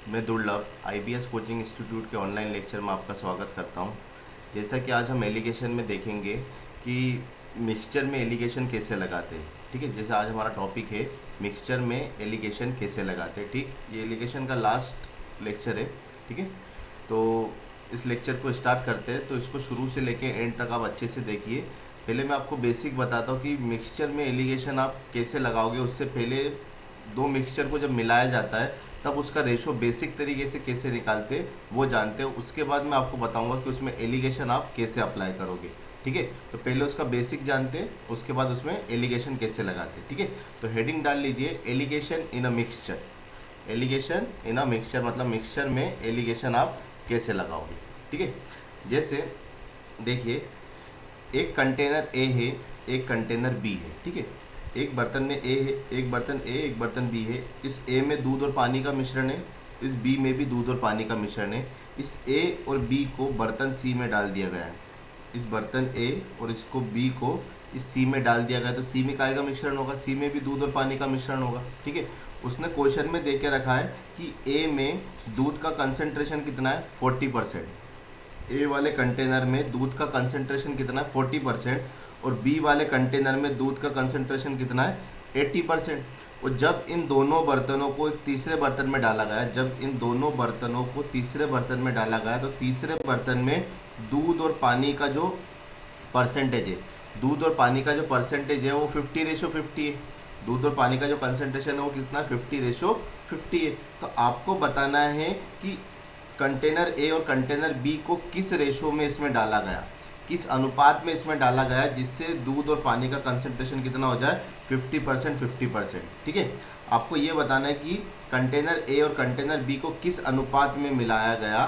मैं दुर्लभ IBS coaching institute के ऑनलाइन लेक्चर में आपका स्वागत करता हूं। जैसा कि आज हम एलिगेशन में देखेंगे कि मिक्सचर में एलिगेशन कैसे लगाते हैं। ठीक है, जैसे आज हमारा टॉपिक है मिक्सचर में एलिगेशन कैसे लगाते हैं। ठीक, ये एलिगेशन का लास्ट लेक्चर है। ठीक है, तो इस लेक्चर को स्टार्ट करते हैं, तो इसको शुरू से लेके एंड तक आप अच्छे से देखिए। पहले मैं आपको बेसिक बताता हूँ कि मिक्सचर में एलिगेशन आप कैसे लगाओगे। उससे पहले दो मिक्सचर को जब मिलाया जाता है तब उसका रेशो बेसिक तरीके से कैसे निकालते वो जानते हो। उसके बाद मैं आपको बताऊंगा कि उसमें एलिगेशन आप कैसे अप्लाई करोगे। ठीक है, तो पहले उसका बेसिक जानते हैं, उसके बाद उसमें एलिगेशन कैसे लगाते हैं। ठीक है, तो हेडिंग डाल लीजिए alligation in a mixture. Alligation in a mixture मतलब मिक्सचर में एलिगेशन आप कैसे लगाओगे। ठीक है, जैसे देखिए एक कंटेनर ए है, एक कंटेनर बी है। ठीक है, एक बर्तन में ए है, एक बर्तन ए, एक बर्तन बी है। इस ए में दूध और पानी का मिश्रण है, इस बी में भी दूध और पानी का मिश्रण है। इस ए और बी को बर्तन सी में डाल दिया गया है। इस बर्तन ए और इसको बी को इस सी में डाल दिया गया, तो सी में काय का मिश्रण होगा, सी में भी दूध और पानी का मिश्रण होगा। ठीक है, उसने क्वेश्चन में दे के रखा है कि ए में दूध का कंसंट्रेशन कितना है, 40%। ए वाले कंटेनर में दूध का कंसंट्रेशन कितना है, 40%। और बी वाले कंटेनर में दूध का कंसंट्रेशन कितना है, 80%। और जब इन दोनों बर्तनों को एक तीसरे बर्तन में डाला गया, जब इन दोनों बर्तनों को तीसरे बर्तन में डाला गया, तो तीसरे बर्तन में दूध और पानी का जो परसेंटेज है, दूध और पानी का जो परसेंटेज है वो 50:50 है। दूध और पानी का जो कंसंट्रेशन है वो कितना, 50:50 है। तो आपको बताना है कि कंटेनर ए और कंटेनर बी को किस रेशो में इसमें डाला गया, किस अनुपात में इसमें डाला गया, जिससे दूध और पानी का कंसंट्रेशन कितना हो जाए, 50% 50%। ठीक है, आपको ये बताना है कि कंटेनर ए और कंटेनर बी को किस अनुपात में मिलाया गया,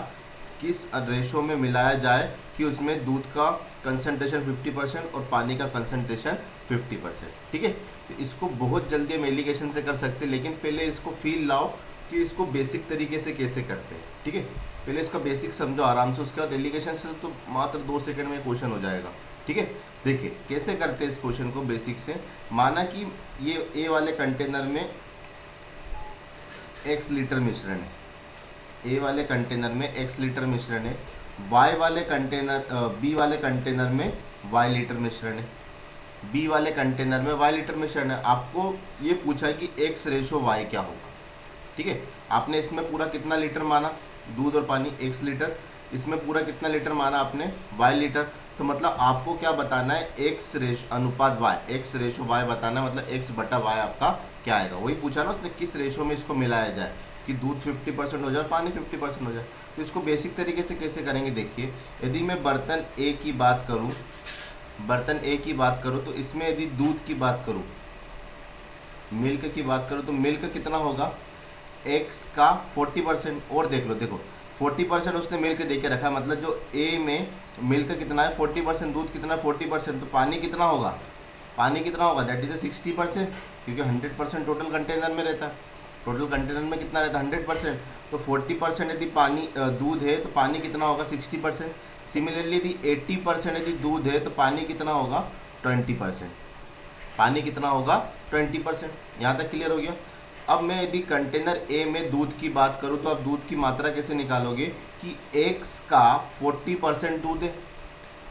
किस रेशो में मिलाया जाए कि उसमें दूध का कंसंट्रेशन 50% और पानी का कंसंट्रेशन 50%। ठीक है, तो इसको बहुत जल्दी हम एलिगेशन से कर सकते हैं, लेकिन पहले इसको फील लाओ कि इसको बेसिक तरीके से कैसे करते हैं। ठीक है, पहले इसका बेसिक समझो आराम से, उसके बाद एलिगेशन से तो मात्र 2 सेकंड में क्वेश्चन हो जाएगा। ठीक है, देखिए कैसे करते हैं इस क्वेश्चन को बेसिक से। माना कि ये ए वाले कंटेनर में x लीटर मिश्रण है, ए वाले कंटेनर में x लीटर मिश्रण है, y वाले कंटेनर बी वाले कंटेनर में y लीटर मिश्रण है, बी वाले कंटेनर में y लीटर मिश्रण है। आपको ये पूछा है कि x/y क्या होगा। ठीक है, आपने इसमें पूरा कितना लीटर माना, दूध और पानी x लीटर, इसमें पूरा कितना लीटर माना आपने, y लीटर। तो मतलब आपको क्या बताना है, x अनुपात y, x/y बताना है, मतलब x/y आपका क्या आएगा। वही पूछा ना उसने, किस रेशो में इसको मिलाया जाए कि दूध 50% हो जाए, पानी 50% हो जाए। तो इसको बेसिक तरीके से कैसे करेंगे, देखिए। यदि मैं बर्तन ए की बात करूँ, बर्तन ए की बात करूँ, तो इसमें यदि दूध की बात करूँ, मिल्क की बात करूँ, तो मिल्क कितना होगा, x का 40%। और देख लो, देखो 40% उसने मिल्क दे के रखा है, मतलब जो ए में मिल्क कितना है 40%, दूध कितना है 40%, तो पानी कितना होगा, पानी कितना होगा, दैट इज 60%, क्योंकि 100% टोटल कंटेनर में रहता है। टोटल कंटेनर में कितना रहता है, 100%। तो 40% यदि पानी दूध है तो पानी कितना होगा, 60%। सिमिलरली यदि 80% यदि दूध है तो पानी कितना होगा, 20%। पानी कितना होगा, 20%। यहाँ तक क्लियर हो गया। अब मैं यदि कंटेनर ए में दूध की बात करूँ, तो आप दूध की मात्रा कैसे निकालोगे कि x का 40% दूध है,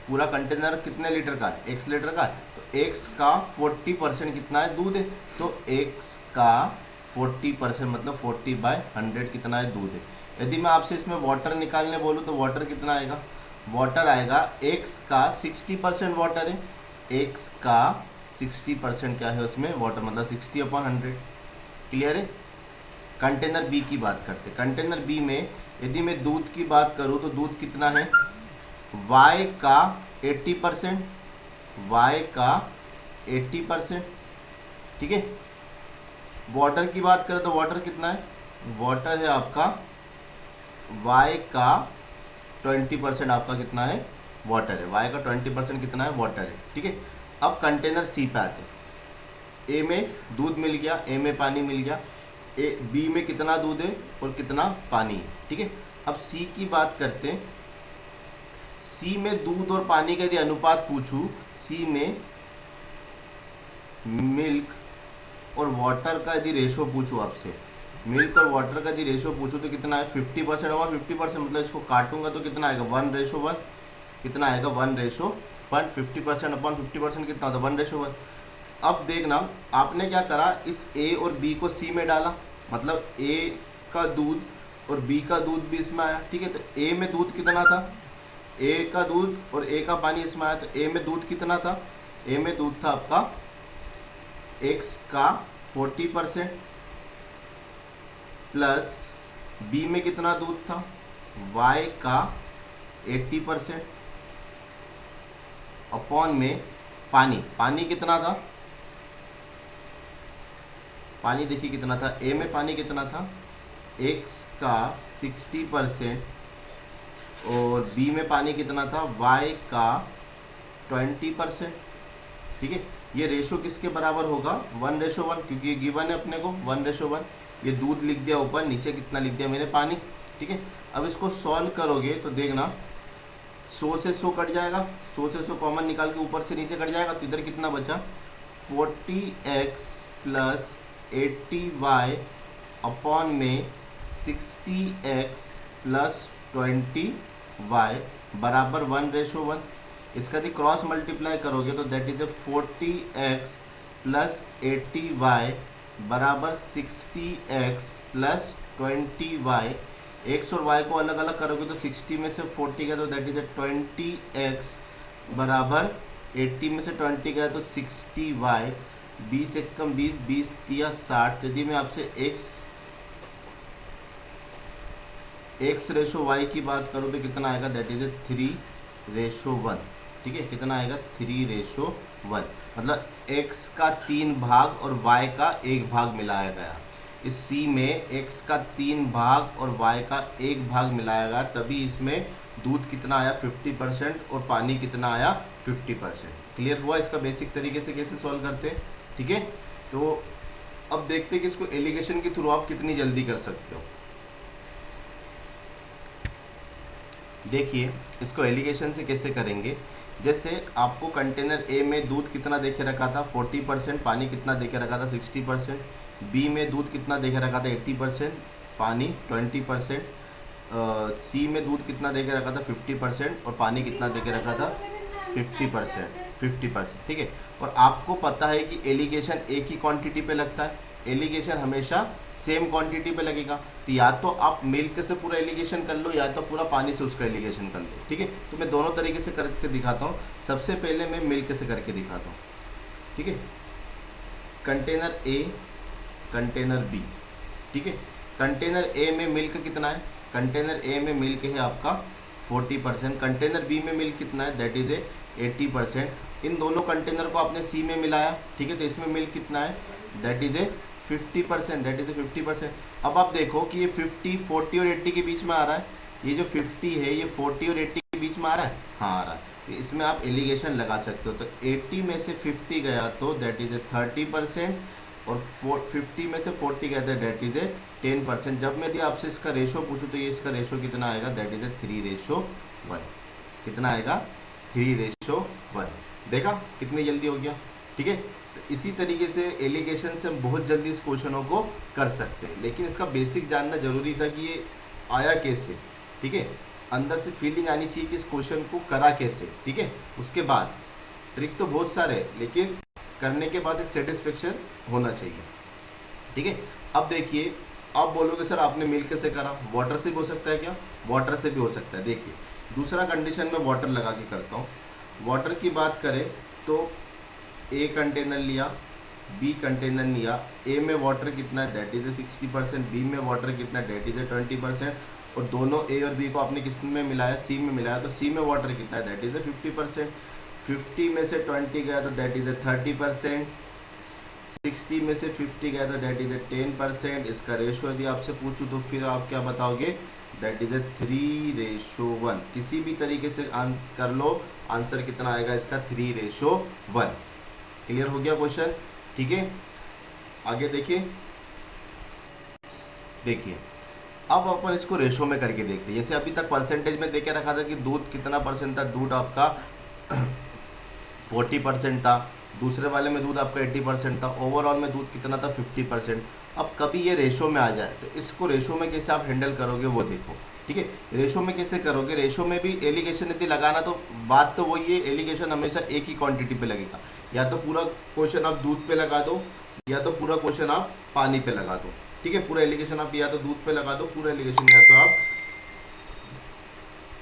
पूरा कंटेनर कितने लीटर का है, x लीटर का है, तो x का 40% कितना है, दूध है। तो x का 40% मतलब 40/100 कितना है, दूध है। यदि मैं आपसे इसमें वाटर निकालने बोलूँ तो वाटर कितना आएगा, वाटर आएगा, x का 60% वाटर है, x का 60% क्या है उसमें, वाटर, मतलब 60/100। क्लियर है। कंटेनर बी की बात करते हैं। कंटेनर बी में यदि मैं दूध की बात करूं तो दूध कितना है, y का 80%, y का 80%। ठीक है, वाटर की बात करें तो वाटर कितना है, वाटर है आपका y का 20%, आपका कितना है, वाटर है, y का 20% कितना है, वाटर है। ठीक है, अब कंटेनर सी पे आते हैं। ए में दूध मिल गया, ए में पानी मिल गया, ए बी में कितना दूध है और कितना पानी है। ठीक है, अब सी की बात करते हैं। सी में दूध और पानी का यदि अनुपात पूछूं, सी में मिल्क और वाटर का यदि रेशो पूछूं आपसे, मिल्क और वाटर का जी रेशो पूछो तो कितना है 50% होगा। 50% मतलब इसको काटूंगा तो कितना आएगा 1:1। कितना आएगा 1:1। 50% अपॉन 50% कितना होता है 1:1। अब देखना आपने क्या करा, इस ए और बी को सी में डाला, मतलब ए का दूध और बी का दूध भी इसमें आया। ठीक है, तो ए में दूध कितना था, ए का दूध और ए का पानी इसमें आया, तो ए में दूध कितना था, ए में दूध था आपका एक्स का 40% प्लस बी में कितना दूध था वाई का 80% अपॉन में पानी कितना था, पानी देखिए कितना था, ए में पानी कितना था एक्स का 60% और बी में पानी कितना था वाई का 20%। ठीक है, ये रेशो किसके बराबर होगा 1:1, क्योंकि ये गिवन है अपने को 1:1। ये दूध लिख दिया ऊपर, नीचे कितना लिख दिया मैंने पानी। ठीक है, अब इसको सॉल्व करोगे तो देखना 100 से 100 कट जाएगा, 100 से 100 कॉमन निकाल के ऊपर से नीचे कट जाएगा, तो इधर कितना बचा 40x प्लस 80y अपॉन में 60x प्लस 20y बराबर 1:1। इसका यदि क्रॉस मल्टीप्लाई करोगे तो that is 40x plus 80y बराबर 60x प्लस 20y। एक्स और वाई को अलग अलग करोगे तो 60 में से 40 गया तो दैट इज 20x बराबर 80 में से 20 गया तो 60y। 20 एक कम 20, 20 तिया 60। यदि मैं आपसे एक्स रेशो वाई की बात करूँ तो कितना आएगा दैट इज 3:1। ठीक है, कितना आएगा 3:1, मतलब x का 3 भाग और y का 1 भाग मिलाया गया। इस C में x का 3 भाग और y का 1 भाग मिलाया गया, तभी इसमें दूध कितना आया 50% और पानी कितना आया 50%। क्लियर हुआ इसका बेसिक तरीके से कैसे सॉल्व करते हैं। ठीक है, तो अब देखते हैं कि इसको एलिगेशन के थ्रू आप कितनी जल्दी कर सकते हो। देखिए इसको एलिगेशन से कैसे करेंगे। जैसे आपको कंटेनर ए में दूध कितना देके रखा था 40%, पानी कितना देके रखा था 60%, बी में दूध कितना देके रखा था 80%, पानी 20%, सी में दूध कितना देके रखा था 50% और पानी कितना देके रखा था 50%। ठीक है, और आपको पता है कि एलिगेशन एक ही क्वांटिटी पे लगता है, एलिगेशन हमेशा सेम क्वांटिटी पे लगेगा। तो या तो आप मिल्क से पूरा एलिगेशन कर लो या तो पूरा पानी से उसका एलिगेशन कर लो। ठीक है, तो मैं दोनों तरीके से करके दिखाता हूँ। सबसे पहले मैं मिल्क से करके दिखाता हूँ। ठीक है, कंटेनर ए कंटेनर बी। ठीक है, कंटेनर ए में मिल्क कितना है, कंटेनर ए में मिल्क है आपका 40%, कंटेनर बी में मिल्क कितना है दैट इज 80%। इन दोनों कंटेनर को आपने सी में मिलाया। ठीक है, तो इसमें मिल्क कितना है दैट इज 50%, दैट इज 50%। अब आप देखो कि ये 50, 40 और 80 के बीच में आ रहा है। ये जो 50 है ये 40 और 80 के बीच में आ रहा है, हाँ आ रहा है। तो इसमें आप एलिगेशन लगा सकते हो। तो 80 में से 50 गया तो दैट इज 30%, और 50 में से 40 गया था दैट इज 10%। जब मैं यदि आपसे इसका रेशो पूछूँ तो ये इसका रेशो कितना आएगा दैट इज 3:1। कितना आएगा 3:1। देखा कितनी जल्दी हो गया। ठीक है, तो इसी तरीके से एलिगेशन से हम बहुत जल्दी इस क्वेश्चनों को कर सकते हैं, लेकिन इसका बेसिक जानना जरूरी था कि ये आया कैसे। ठीक है, अंदर से फीलिंग आनी चाहिए कि इस क्वेश्चन को करा कैसे। ठीक है, उसके बाद ट्रिक तो बहुत सारे हैं, लेकिन करने के बाद एक सेटिस्फेक्शन होना चाहिए। ठीक है, अब देखिए आप बोलोगे सर आपने मिल्क से करा, वाटर से भी हो सकता है क्या, वाटर से भी हो सकता है। देखिए दूसरा कंडीशन में वाटर लगा के करता हूँ। वाटर की बात करें तो ए कंटेनर लिया, बी कंटेनर लिया। ए में वाटर कितना है दैट इज 60%, बी में वाटर कितना है दैट इज 20%, और दोनों ए और बी को आपने किस में मिलाया सी में मिलाया, तो सी में वाटर कितना है दैट इज 50%। 50 में से 20 गया तो दैट इज 30%, 60 में से 50 गया तो दैट इज 10%। इसका रेशो यदि आपसे पूछूँ तो फिर आप क्या बताओगे दैट इज 3:1। किसी भी तरीके से कर लो, आंसर कितना आएगा इसका 3:1। क्लियर हो गया क्वेश्चन। ठीक है, आगे देखिए अब अपन इसको रेशो में करके देखते हैं। जैसे अभी तक परसेंटेज में देके रखा था कि दूध कितना परसेंट था, दूध आपका 40% था, दूसरे वाले में दूध आपका 80% था, ओवरऑल में दूध कितना था 50%। अब कभी ये रेशो में आ जाए तो इसको रेशो में कैसे आप हैंडल करोगे वो देखो, ठीक है। रेशो में कैसे करोगे, रेशो में भी एलिगेशन यदि लगाना तो बात तो वही है, एलिगेशन हमेशा एक ही क्वांटिटी पे लगेगा। या तो पूरा क्वेश्चन आप दूध पे लगा दो या तो पूरा क्वेश्चन आप पानी पे लगा दो, ठीक है। पूरा एलिगेशन आप या तो दूध पे लगा दो, पूरा एलिगेशन या तो आप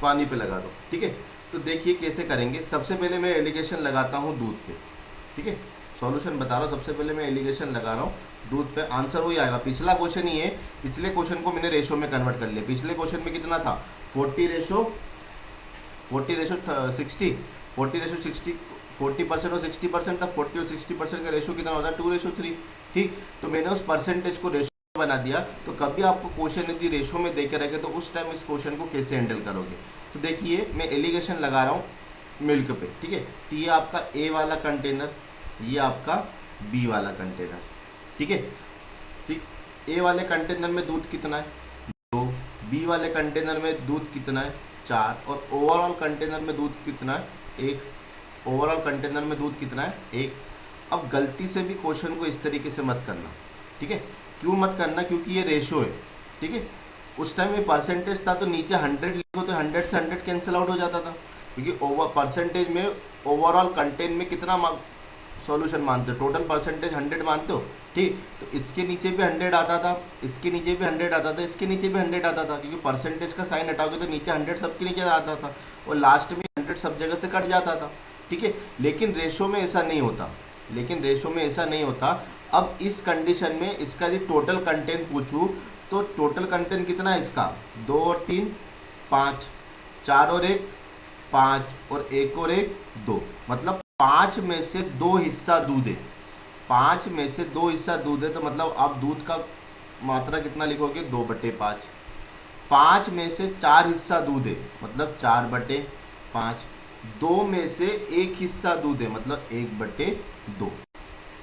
पानी पे लगा दो, ठीक है। तो देखिए कैसे करेंगे। सबसे पहले मैं एलिगेशन लगाता हूँ दूध पे, ठीक है। सॉल्यूशन बता रहा हूँ, सबसे पहले मैं एलिगेशन लगा रहा हूँ दूध पे। आंसर वही आएगा, पिछला क्वेश्चन ही है। पिछले क्वेश्चन को मैंने रेशो में कन्वर्ट कर लिया। पिछले क्वेश्चन में कितना था 40 रेशो 60, 40% और 60% था। 40 और 60% का रेशो कितना होता है 2:3, ठीक। तो मैंने उस परसेंटेज को रेशो बना दिया। तो कभी आपको क्वेश्चन यदि रेशो में देकर रखे तो उस टाइम इस क्वेश्चन को कैसे हैंडल करोगे। तो देखिए मैं एलिगेशन लगा रहा हूँ मिल्क पे, ठीक है। तो ये आपका ए वाला कंटेनर, ये आपका बी वाला कंटेनर, ठीक है। ठीक, ए वाले कंटेनर में दूध कितना है 2, बी वाले कंटेनर में दूध कितना है 4 और ओवरऑल कंटेनर में दूध कितना है 1। ओवरऑल कंटेनर में दूध कितना है 1। अब गलती से भी क्वेश्चन को इस तरीके से मत करना, ठीक है। क्यों मत करना, क्योंकि ये रेशो है, ठीक है। उस टाइम में परसेंटेज था तो नीचे 100 लिखो तो 100 से 100 कैंसिल आउट हो जाता था, क्योंकि ओवर परसेंटेज में ओवरऑल कंटेंट में कितना सॉल्यूशन मानते हो, टोटल परसेंटेज 100 मानते हो, ठीक। तो इसके नीचे भी 100 आता था, इसके नीचे भी 100 आता था, इसके नीचे भी 100 आता था, क्योंकि परसेंटेज का साइन हटाओगे तो नीचे 100 सबके नीचे आता था और लास्ट में 100 सब जगह से कट जाता था, ठीक है। लेकिन रेशो में ऐसा नहीं होता, अब इस कंडीशन में इसका यदि टोटल कंटेंट पूछूं तो टोटल कंटेंट कितना है इसका 2 और 3 5, 4 और 1 5 और 1 और 1 2, मतलब 5 में से 2 हिस्सा दूध है। 5 में से 2 हिस्सा दूध है तो मतलब आप दूध का मात्रा कितना लिखोगे 2/5। 5 में से 4 हिस्सा दूध है मतलब 4/5। 2 में से 1 हिस्सा दूध है मतलब 1/2।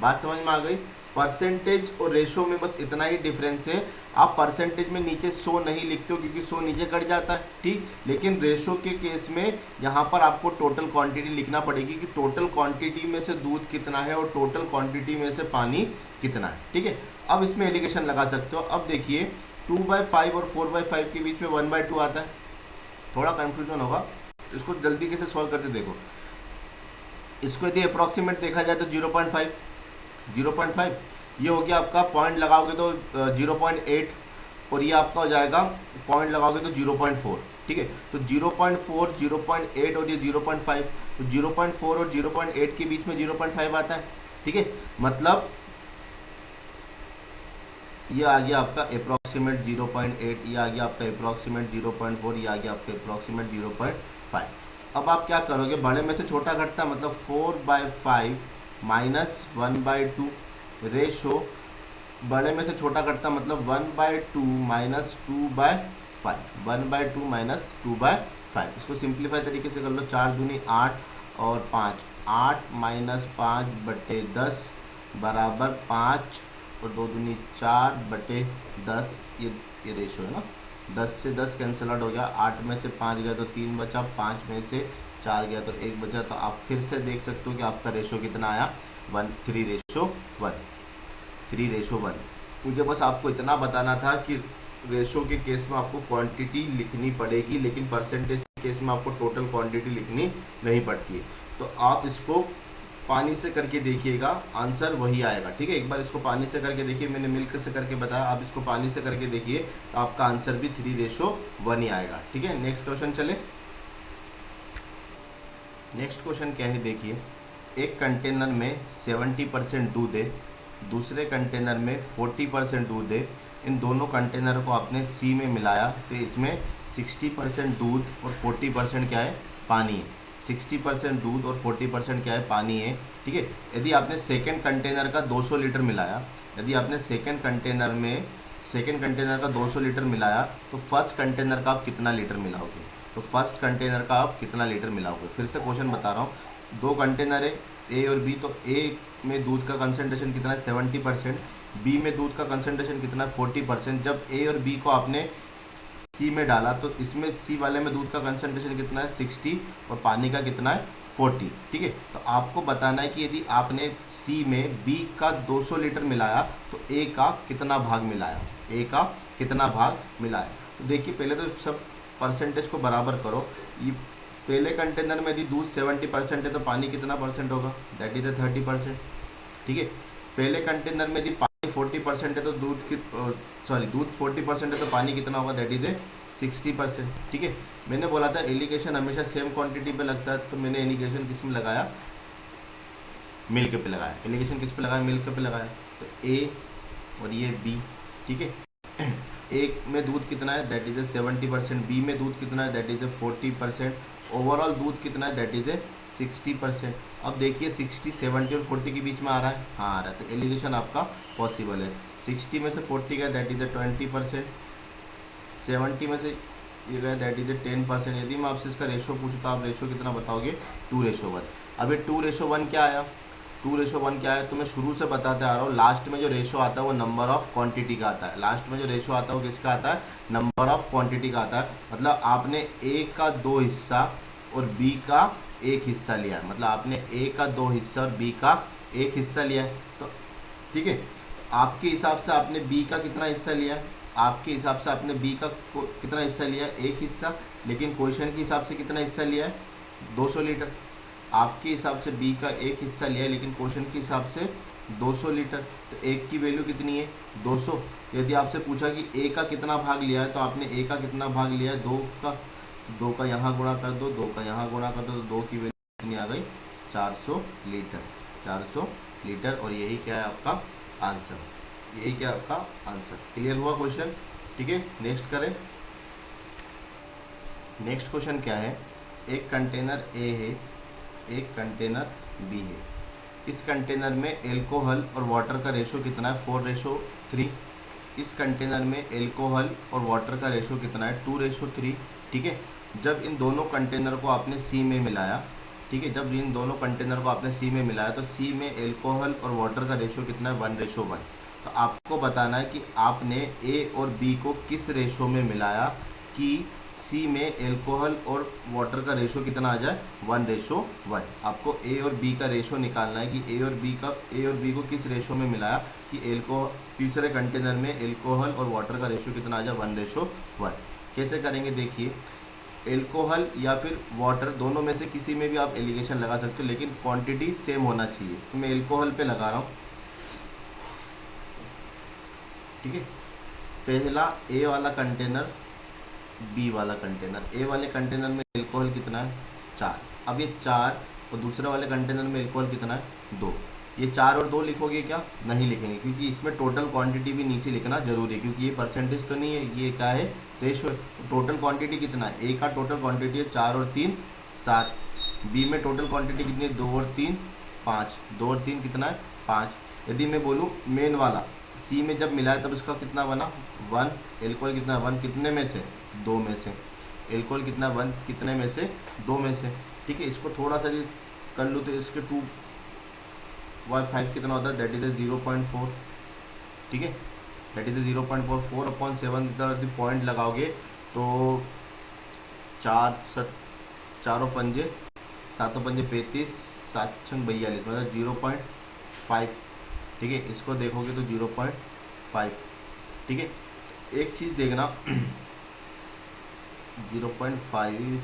बात समझ में आ गई। परसेंटेज और रेशो में बस इतना ही डिफरेंस है। आप परसेंटेज में नीचे 100 नहीं लिखते हो क्योंकि 100 नीचे कट जाता है, ठीक। लेकिन रेशो के केस में यहाँ पर आपको टोटल क्वांटिटी लिखना पड़ेगी कि टोटल क्वांटिटी में से दूध कितना है और टोटल क्वांटिटी में से पानी कितना है, ठीक है। अब इसमें एलिगेशन लगा सकते हो। अब देखिए 2/5 और 4/5 के बीच में 1/2 आता है, थोड़ा कन्फ्यूजन होगा, इसको जल्दी कैसे सॉल्व करते देखो। इसको यदि अप्रॉक्सीमेट देखा जाए तो 0.5 ये हो गया आपका। पॉइंट लगाओगे तो 0.8 और ये आपका हो जाएगा पॉइंट लगाओगे तो 0.4, ठीक है। तो 0.4 0.8 और ये 0.5, तो 0.4 और 0.8 के बीच में 0.5 आता है, ठीक है। मतलब ये आ गया आपका अप्रॉक्सीमेट 0.8, ये आ गया आपका अप्रॉक्सीमेट 0.4, ये आ गया आपका अप्रॉक्सीमेट 0.5। अब आप क्या करोगे, बड़े में से छोटा घटता मतलब 4/5 माइनस 1/2 रेशो बड़े में से छोटा घटता मतलब 1/2 माइनस 2/5, 1/2 माइनस 2/5। इसको सिंप्लीफाई तरीके से कर लो, 4 दूनी 8 और 5, 8 माइनस 5/10 बराबर 5 और 2 दूनी 4/10। ये रेशो है ना, 10 से 10 कैंसिल आउट हो गया, 8 में से 5 गया तो 3 बचा, 5 में से 4 गया तो 1 बचा। तो आप फिर से देख सकते हो कि आपका रेशो कितना आया 3:1। मुझे बस आपको इतना बताना था कि रेशो के केस में आपको क्वांटिटी लिखनी पड़ेगी लेकिन परसेंटेज के केस में आपको टोटल क्वांटिटी लिखनी नहीं पड़ती है। तो आप इसको पानी से करके देखिएगा, आंसर वही आएगा, ठीक है। एक बार इसको पानी से करके देखिए, मैंने मिल्क से करके बताया, आप इसको पानी से करके देखिए तो आपका आंसर भी 3:1 ही आएगा, ठीक है। नेक्स्ट क्वेश्चन चले। नेक्स्ट क्वेश्चन क्या है देखिए, एक कंटेनर में 70% दूध है, दूसरे कंटेनर में 40% दूध है। इन दोनों कंटेनर को आपने सी में मिलाया तो इसमें 60% दूध और 40% क्या है पानी है। 60% दूध और 40% क्या है पानी है, ठीक है। यदि आपने सेकंड कंटेनर का 200 लीटर मिलाया, यदि आपने सेकंड कंटेनर का 200 लीटर मिलाया तो फर्स्ट कंटेनर का आप कितना लीटर मिलाओगे। तो फर्स्ट कंटेनर का आप कितना लीटर मिलाओगे। फिर से क्वेश्चन बता रहा हूँ, 2 कंटेनर है ए और बी, तो ए में दूध का कंसंट्रेशन कितना है 70%, बी में दूध का कंसंट्रेशन कितना है 40%। जब ए और बी को आपने सी में डाला तो इसमें सी वाले में दूध का कंसंट्रेशन कितना है 60 और पानी का कितना है 40, ठीक है। तो आपको बताना है कि यदि आपने सी में बी का 200 लीटर मिलाया तो ए का कितना भाग मिलाया, ए का कितना भाग मिलाया। तो देखिए पहले तो सब परसेंटेज को बराबर करो। ये पहले कंटेनर में यदि दूध 70% है तो पानी कितना परसेंट होगा, दैट इज 30%, ठीक है। पहले कंटेनर में यदि पानी 40% है तो दूध दूध 40% है तो पानी कितना होगा, दैट इज 60%, ठीक है। मैंने बोला था एलिगेशन हमेशा सेम क्वांटिटी पे लगता है, तो मैंने एलिगेशन किस में लगाया, मिल्क पे लगाया। एलिगेशन किस पे लगाया, मिल्क पे लगाया। तो ए और ये बी, ठीक है। एक में दूध कितना है, दैट इज 70%, बी में दूध कितना है, दैट इज 40%, ओवरऑल दूध कितना है, दैट इज 60%। अब देखिए 60, 70 और 40 के बीच में आ रहा है, हाँ आ रहा है, तो एलिगेशन आपका पॉसिबल है। 60 में से 40 गया, दैट इज 20%, 70 में से ये गया, दैट इज 10%। यदि मैं आपसे इसका रेशो पूछूँ तो आप रेशो कितना बताओगे, 2:1। अब ये 2:1 क्या आया, 2:1 क्या है, तो मैं शुरू से बताते आ रहा हूँ। लास्ट में जो रेशो आता है वो नंबर ऑफ क्वांटिटी का आता है। लास्ट में जो रेशो आता है वो किसका आता है, नंबर ऑफ क्वांटिटी का आता है। मतलब आपने ए का 2 हिस्सा और बी का 1 हिस्सा लिया है, मतलब आपने ए का 2 हिस्सा और बी का 1 हिस्सा लिया है। तो ठीक है, आपके हिसाब से आपने बी का कितना हिस्सा लिया है, आपके हिसाब से आपने बी का कितना हिस्सा लिया है, 1 हिस्सा। लेकिन क्वेश्चन के हिसाब से कितना हिस्सा लिया है, 200 लीटर। आपके हिसाब से बी का 1 हिस्सा लिया है, लेकिन क्वेश्चन के हिसाब से 200 लीटर। तो एक की वैल्यू कितनी है, 200। यदि आपसे पूछा कि ए का कितना भाग लिया है, तो आपने ए का कितना भाग लिया है, 2 का, 2 का यहाँ गुणा कर दो, 2 का यहाँ गुणा कर दो, तो 2 की वैल्यू कितनी आ गई, 400 लीटर, 400 लीटर। और यही क्या है आपका आंसर, यही क्या आपका आंसर। क्लियर हुआ क्वेश्चन, ठीक है। नेक्स्ट करें। नेक्स्ट क्वेश्चन क्या है, एक कंटेनर ए है, एक कंटेनर बी है। इस कंटेनर में एल्कोहल और वाटर का रेशो कितना है, 4:3। इस कंटेनर में एल्कोहल और वाटर का रेशो कितना है, 2:3, ठीक है। जब इन दोनों कंटेनर को आपने सी में मिलाया, ठीक है, जब इन दोनों कंटेनर को आपने सी में मिलाया तो सी में एल्कोहल और वाटर का रेशो कितना है, 1:1। तो आपको बताना है कि आपने ए और बी को किस रेशो में मिलाया कि सी में एल्कोहल और वाटर का रेशो कितना आ जाए, 1:1। आपको ए और बी का रेशो निकालना है कि ए और बी को किस रेशो में मिलाया कि तीसरे कंटेनर में एल्कोहल और वाटर का रेशो कितना आ जाए, 1:1। कैसे करेंगे देखिए, एल्कोहल या फिर वाटर दोनों में से किसी में भी आप एलिगेशन लगा सकते हो, लेकिन क्वांटिटी सेम होना चाहिए। तो मैं एल्कोहल पे लगा रहा हूँ, ठीक है। पहला ए वाला कंटेनर, बी वाला कंटेनर। ए वाले कंटेनर में एल्कोहल कितना है, 4। अब ये 4 और दूसरे वाले कंटेनर में एल्कोहल कितना है, 2। ये 4 और 2 लिखोगे क्या, नहीं लिखेंगे, क्योंकि इसमें टोटल क्वांटिटी भी नीचे लिखना जरूरी है, क्योंकि ये परसेंटेज तो नहीं है, ये क्या है, रेशो है। टोटल क्वांटिटी कितना है, ए का टोटल क्वांटिटी है 4 और 3 7। बी में टोटल क्वांटिटी कितनी है, 2 और 3 5। 2 और 3 कितना है, 5। यदि मैं बोलूँ मेन वाला सी में जब मिलाया तब इसका कितना बना, 1। एल्कोहल कितना, 1 कितने में से, 2 में से। एल्कोहल कितना, 1 कितने में से, 2 में से, ठीक है। इसको थोड़ा सा कर लूँ तो इसके 2/5 कितना होता है, दैट इज 0.4, ठीक है। दैट इज 0.4, 4/7 इधर पॉइंट लगाओगे तो 4 पंजे 35, 7 6 42, मतलब 0.5, ठीक है। इसको देखोगे तो 0.5, ठीक है। एक चीज़ देखना 0.5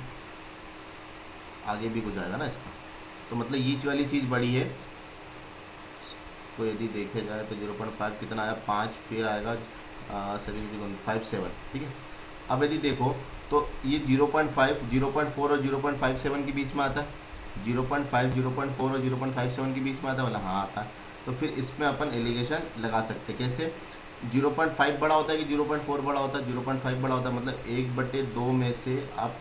आगे भी कुछ आएगा ना इसका, तो मतलब ये वाली चीज़ बड़ी है। तो यदि देखे जाए तो 0.5 कितना आया, 5, फिर आएगा 57, ठीक है। अब यदि देखो तो ये 0.5, 0.4 और 0.57 के बीच में आता है, 0.5, 0.4 और 0.57 के बीच में आता है, बोला हाँ आता है। तो फिर इसमें अपन एलिगेशन लगा सकते हैं। कैसे, 0.5 बड़ा होता है कि 0.4 बड़ा होता है, 0.5 बड़ा होता है, मतलब 1/2 में से आप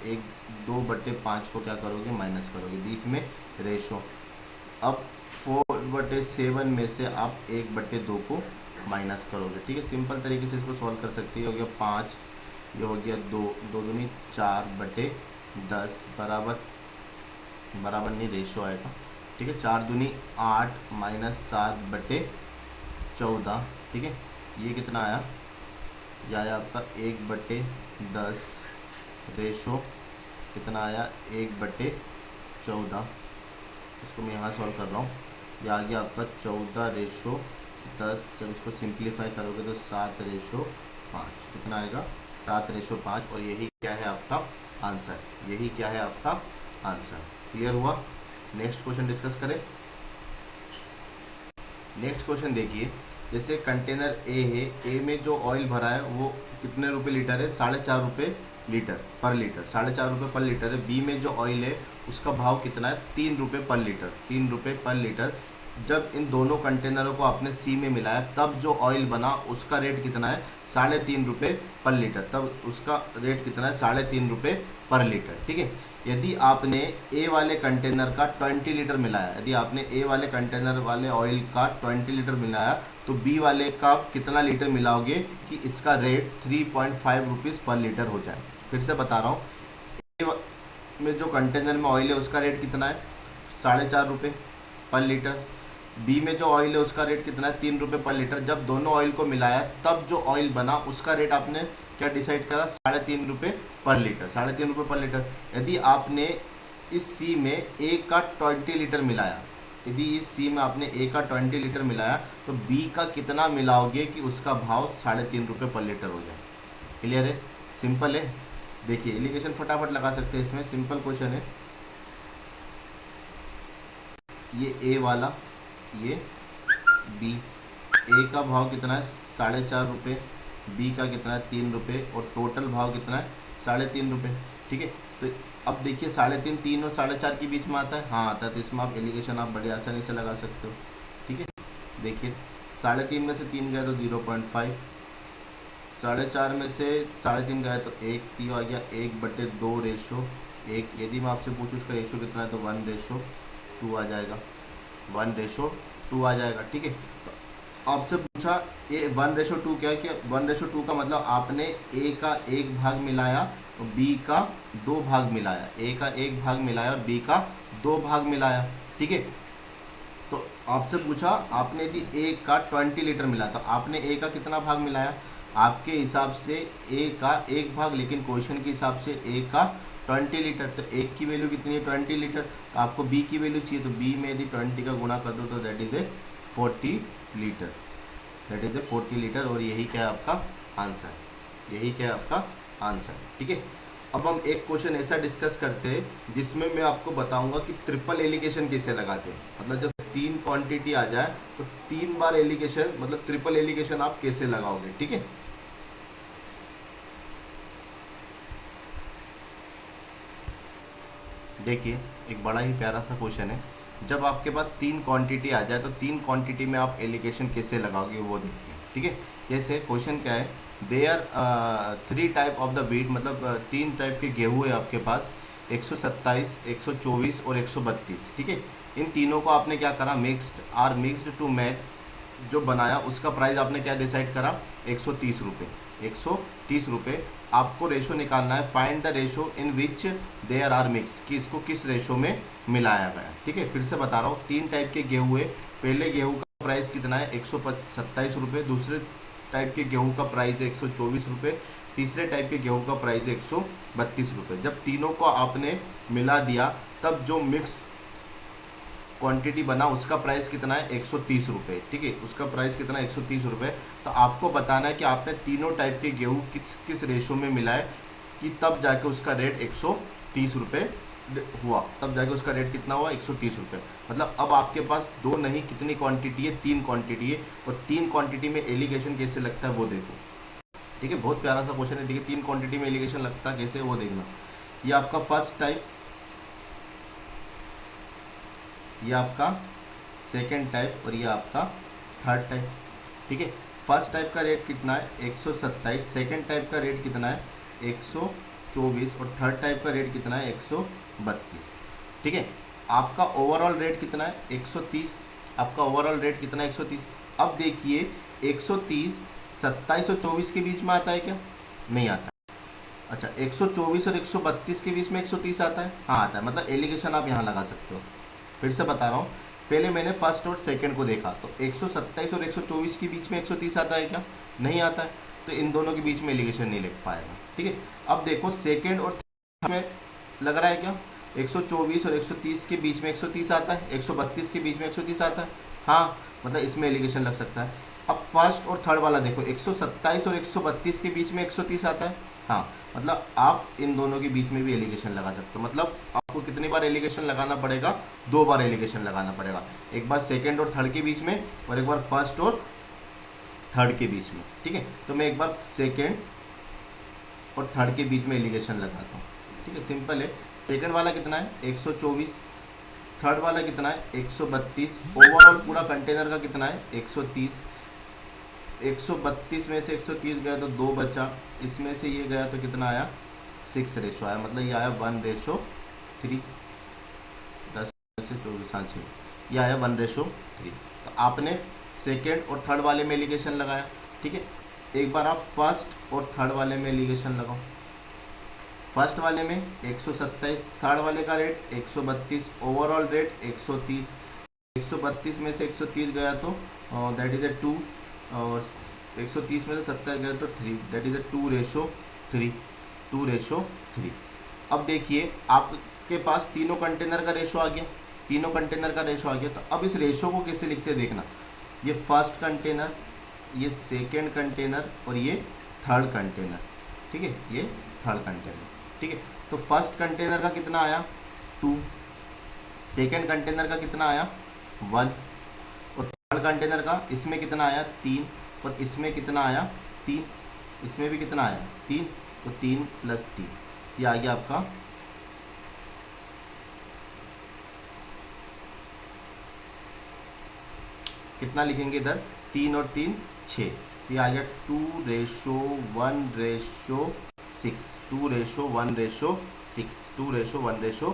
2/5 को क्या करोगे, माइनस करोगे, बीच में रेशो। अब 4/7 में से आप 1/2 को माइनस करोगे, ठीक है। सिंपल तरीके से इसको सॉल्व कर सकते हैं। हो गया 5, ये हो गया 2, 2 दूनी 4/10 बराबर नहीं रेशो आएगा, ठीक है। 4 दूनी 8 माइनस 7/14, ठीक है। ये कितना आया, यह आया आपका 1/10 रेशो कितना आया, 1/14, इसको मैं यहाँ सॉल्व कर रहा हूँ। ये आ गया आपका 14/10। जब इसको सिंप्लीफाई करोगे तो 7/5 कितना आएगा, 7/5। और यही क्या है आपका आंसर, यही क्या है आपका आंसर। क्लियर हुआ। नेक्स्ट क्वेश्चन डिस्कस करें। नेक्स्ट क्वेश्चन देखिए, जैसे कंटेनर ए है, ए में जो ऑयल भरा है वो कितने रुपए लीटर है, 4.5 रुपये लीटर पर लीटर, 4.5 रुपये पर लीटर है। बी में जो ऑयल है उसका भाव कितना है, 3 रुपये पर लीटर, 3 रुपये पर लीटर। जब इन दोनों कंटेनरों को आपने सी में मिलाया तब जो ऑयल बना उसका रेट कितना है, 3.5 रुपये पर लीटर। तब उसका रेट कितना है, 3.5 रुपये पर लीटर। ठीक है। यदि आपने ए वाले कंटेनर का 20 लीटर मिलाया, यदि आपने ए वाले कंटेनर वाले ऑयल का 20 लीटर मिलाया तो बी वाले का कितना लीटर मिलाओगे कि इसका रेट 3.5 रुपीज़ पर लीटर हो जाए। फिर से बता रहा हूँ, ए में जो कंटेनर में ऑयल है उसका रेट कितना है, 4.5 रुपये पर लीटर। बी में जो ऑयल है उसका रेट कितना है, 3 रुपये पर लीटर। जब दोनों ऑयल को मिलाया तब जो ऑयल बना उसका रेट आपने क्या डिसाइड करा, 3.5 रुपये पर लीटर, 3.5 रुपये पर लीटर। यदि आपने इस सी में ए का 20 लीटर मिलाया, यदि इस सी में आपने ए का 20 लीटर मिलाया तो बी का कितना मिलाओगे कि उसका भाव 3.5 रुपये पर लीटर हो जाए। क्लियर है, सिंपल है। देखिए एलिगेशन फटाफट लगा सकते हैं, इसमें सिंपल क्वेश्चन है। ये ए वाला, ये बी, ए का भाव कितना है 4.5 रुपये, बी का कितना है 3 रुपये और टोटल भाव कितना है 3.5 रुपये। ठीक है। तो अब देखिए 3.5, 3 और 4.5 के बीच में आता है, हाँ आता है। तो इसमें आप एलिगेशन आप बड़े आसानी से लगा सकते हो। ठीक है। देखिए 3.5 में से 3 गया तो 0.5, 4.5 में से 3.5 गया तो 1, तो आ गया 1/2 रेशो 1। यदि मैं आपसे पूछूँ उसका रेशो कितना है तो 1/2 आ जाएगा, 1/2 आ जाएगा। ठीक है। तो आपसे पूछा ये 1/2 क्या है, कि 1/2 का मतलब आपने ए का 1 भाग मिलाया और बी का 2 भाग मिलाया, ए का 1 भाग मिलाया और बी का 2 भाग मिलाया। ठीक है। तो आपसे पूछा आपने यदि ए का 20 लीटर मिला तो आपने ए का कितना भाग मिलाया, आपके हिसाब से ए का 1 भाग, लेकिन क्वेश्चन के हिसाब से ए का 20 लीटर। तो एक की वैल्यू कितनी है 20 लीटर, तो आपको बी की वैल्यू चाहिए। तो बी में यदि 20 का गुणा कर दो तो that is a 40 litre, that is a 40 litre. और यही क्या है आपका आंसर, यही क्या है आपका आंसर। ठीक है। अब हम एक क्वेश्चन ऐसा डिस्कस करते हैं जिसमें मैं आपको बताऊंगा कि ट्रिपल एलिगेशन कैसे लगाते हैं। मतलब जब 3 क्वांटिटी आ जाए तो 3 बार एलिगेशन, मतलब ट्रिपल एलिगेशन आप कैसे लगाओगे। ठीक है। देखिए एक बड़ा ही प्यारा सा क्वेश्चन है। जब आपके पास 3 क्वांटिटी आ जाए तो 3 क्वांटिटी में आप एलिगेशन कैसे लगाओगे वो देखिए। ठीक है। जैसे क्वेश्चन क्या है, there 3 type of the beat, मतलब 3 टाइप के गेहूँ है आपके पास, 127, 124 और 132। ठीक है। इन तीनों को आपने क्या करा, मिक्स्ड टू मैच जो बनाया उसका प्राइस आपने क्या डिसाइड करा, 130 रुपये, 130 रुपये। आपको रेशो निकालना है, find the ratio in which there are mix, कि इसको किस रेशो में मिलाया गया। ठीक है। फिर से बता रहा हूँ, 3 टाइप के गेहूँ है। पहले गेहूँ का प्राइस कितना है 127 रुपये, दूसरे टाइप के गेहूँ का प्राइस है 124 रुपये, तीसरे टाइप के गेहूँ का प्राइस है 132 रुपये। जब तीनों को आपने मिला दिया तब जो मिक्स क्वांटिटी बना उसका प्राइस कितना है 130 रुपये। ठीक है। उसका प्राइस कितना है 130 रुपये। तो आपको बताना है कि आपने तीनों टाइप के गेहूँ किस किस रेशो में मिलाए कि तब जाके उसका रेट 130 रुपये हुआ, तब जाके उसका रेट कितना हुआ 130 रुपये। मतलब अब आपके पास 2 नहीं कितनी क्वांटिटी है, 3 क्वांटिटी है। और 3 क्वांटिटी में एलिगेशन कैसे लगता है वो देखो। ठीक है। बहुत प्यारा सा क्वेश्चन है। देखिए 3 क्वांटिटी में एलिगेशन लगता है कैसे वो देखना। ये आपका फर्स्ट टाइप, ये आपका सेकेंड टाइप और ये आपका थर्ड टाइप। ठीक है। फर्स्ट टाइप का रेट कितना है 127, सेकेंड टाइप का रेट कितना है 124 और थर्ड टाइप का रेट कितना है 132। ठीक है। आपका ओवरऑल रेट कितना है 130, आपका ओवरऑल रेट कितना है 130। अब देखिए 130 27 और 24 के बीच में आता है क्या, नहीं आता। अच्छा 124 और 132 के बीच में 130 आता है, हाँ आता है। मतलब एलिगेशन आप यहाँ लगा सकते हो। फिर से बता रहा हूँ, पहले मैंने फर्स्ट और सेकंड को देखा तो 127 और 124 के बीच में 130 आता है क्या, नहीं आता है। तो इन दोनों के बीच में एलिगेशन नहीं लिख पाएगा। ठीक है। अब देखो सेकंड और थर्ड में लग रहा है क्या, 124 और 130 के बीच में 130 आता है, 132 के बीच में 130 आता है। हाँ, मतलब इसमें एलिगेशन लग सकता है। अब फर्स्ट और थर्ड वाला देखो, 127 और 132 के बीच में 130 आता है। हाँ, मतलब आप इन दोनों के बीच में भी एलिगेशन लगा सकते हो। मतलब आपको कितनी बार एलिगेशन लगाना पड़ेगा? 2 बार एलिगेशन लगाना पड़ेगा। एक बार सेकेंड और थर्ड के बीच में और एक बार फर्स्ट और थर्ड के बीच में। ठीक है, तो मैं एक बार सेकेंड और थर्ड के बीच में एलिगेशन लगाता हूँ। ठीक है, सिंपल है। सेकेंड वाला कितना है? 124। थर्ड वाला कितना है? 132। ओवरऑल पूरा कंटेनर का कितना है? 130। 132 में से 130 गया तो 2 बचा, इसमें से ये गया तो कितना आया? 6 रेशो आया, मतलब ये आया 1:3। 10 से 24, हाँ 6, ये आया 1:3। तो आपने सेकेंड और थर्ड वाले में एलिगेशन लगाया। ठीक है, एक बार आप फर्स्ट और थर्ड वाले में एलिगेशन लगाओ। फर्स्ट वाले में 127, थर्ड वाले का रेट 132, ओवरऑल रेट 130। 132 में से 130 गया तो दैट इज़ 2, और 130 में से 70 गया तो 3, दैट इज़ 2:3। 2:3। अब देखिए आपके पास तीनों कंटेनर का रेशो आ गया, तीनों कंटेनर का रेशो आ गया। तो अब इस रेशो को कैसे लिखते हैं देखना। ये फर्स्ट कंटेनर, ये सेकेंड कंटेनर और ये थर्ड कंटेनर। ठीक है, ये थर्ड कंटेनर। ठीक है, तो फर्स्ट कंटेनर का कितना आया? 2। सेकेंड कंटेनर का कितना आया? 1। और थर्ड कंटेनर का इसमें कितना आया? 3। और इसमें कितना आया? 3। इसमें भी कितना आया? 3। तो 3 + 3, ये आ गया आपका कितना लिखेंगे इधर? 3 और 3 6, ये आ गया 2:1:6। 2:1:6। 2:1:6,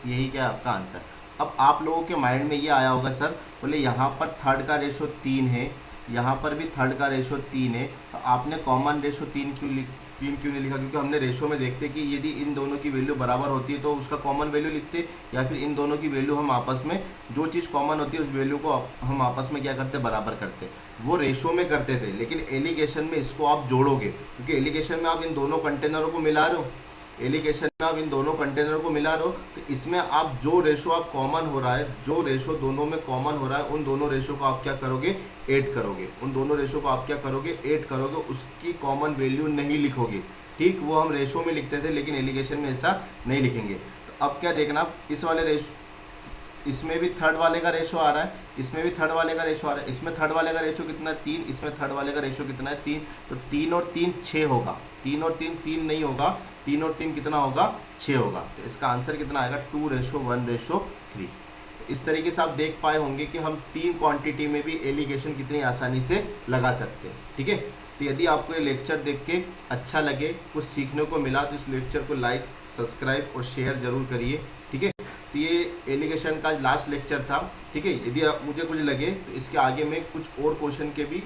यही क्या है आपका आंसर। अब आप लोगों के माइंड में ये आया होगा सर, बोले यहाँ पर थर्ड का रेशो 3 है, यहाँ पर भी थर्ड का रेशो 3 है, तो आपने कॉमन रेशो 3 क्यों नहीं लिखा? क्योंकि हमने रेशो में देखते कि यदि इन दोनों की वैल्यू बराबर होती है तो उसका कॉमन वैल्यू लिखते, या फिर इन दोनों की वैल्यू हम आपस में, जो चीज़ कॉमन होती है उस वैल्यू को हम आपस में क्या करते? बराबर करते। वो रेशो में करते थे, लेकिन एलिगेशन में इसको आप जोड़ोगे, क्योंकि एलिगेशन में आप इन दोनों कंटेनरों को मिला रहे हो। एलिगेशन में आप इन दोनों कंटेनर को मिला रहे हो, तो इसमें आप जो रेशो आप कॉमन हो रहा है, जो रेशो दोनों में कॉमन हो रहा है, उन दोनों रेशो को आप क्या करोगे? ऐड करोगे। उन दोनों रेशो को आप क्या करोगे? ऐड करोगे, उसकी कॉमन वैल्यू नहीं लिखोगे। ठीक, वो हम रेशो में लिखते थे, लेकिन एलिगेशन में ऐसा नहीं लिखेंगे। तो अब क्या देखना, इस वाले रेशो, इसमें भी थर्ड वाले का रेशो आ रहा है, इसमें भी थर्ड वाले का रेशो आ रहा है। इसमें थर्ड वाले का रेशो कितना है? 3। इसमें थर्ड वाले का रेशो कितना है? 3। तो 3 और 3 6 होगा। 3 और 3 3 नहीं होगा, 3 और 3 कितना होगा? 6 होगा। तो इसका आंसर कितना आएगा? 2:1:3। तो इस तरीके से आप देख पाए होंगे कि हम 3 क्वांटिटी में भी एलिगेशन कितनी आसानी से लगा सकते हैं। ठीक है, तो यदि आपको ये लेक्चर देख के अच्छा लगे, कुछ सीखने को मिला, तो इस लेक्चर को लाइक, सब्सक्राइब और शेयर जरूर करिए। ठीक है, तो ये एलिगेशन का लास्ट लेक्चर था। ठीक है, यदि आप मुझे कुछ लगे तो इसके आगे मैं कुछ और क्वेश्चन के भी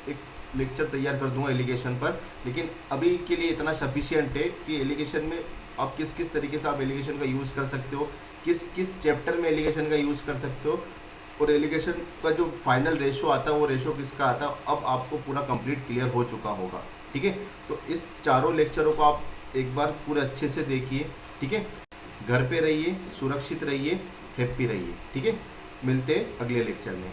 एक लेक्चर तैयार कर दूंगा एलिगेशन पर, लेकिन अभी के लिए इतना सफिशिएंट है कि एलिगेशन में आप किस किस तरीके से आप एलिगेशन का यूज़ कर सकते हो, किस किस चैप्टर में एलिगेशन का यूज़ कर सकते हो, और एलिगेशन का जो फाइनल रेशो आता है वो रेशो किसका आता है, अब आपको पूरा कंप्लीट क्लियर हो चुका होगा। ठीक है, तो इस चारों लेक्चरों को आप एक बार पूरे अच्छे से देखिए। ठीक है, घर पे रहिए, सुरक्षित रहिए, हैप्पी रहिए। ठीक है, मिलते हैं अगले लेक्चर में।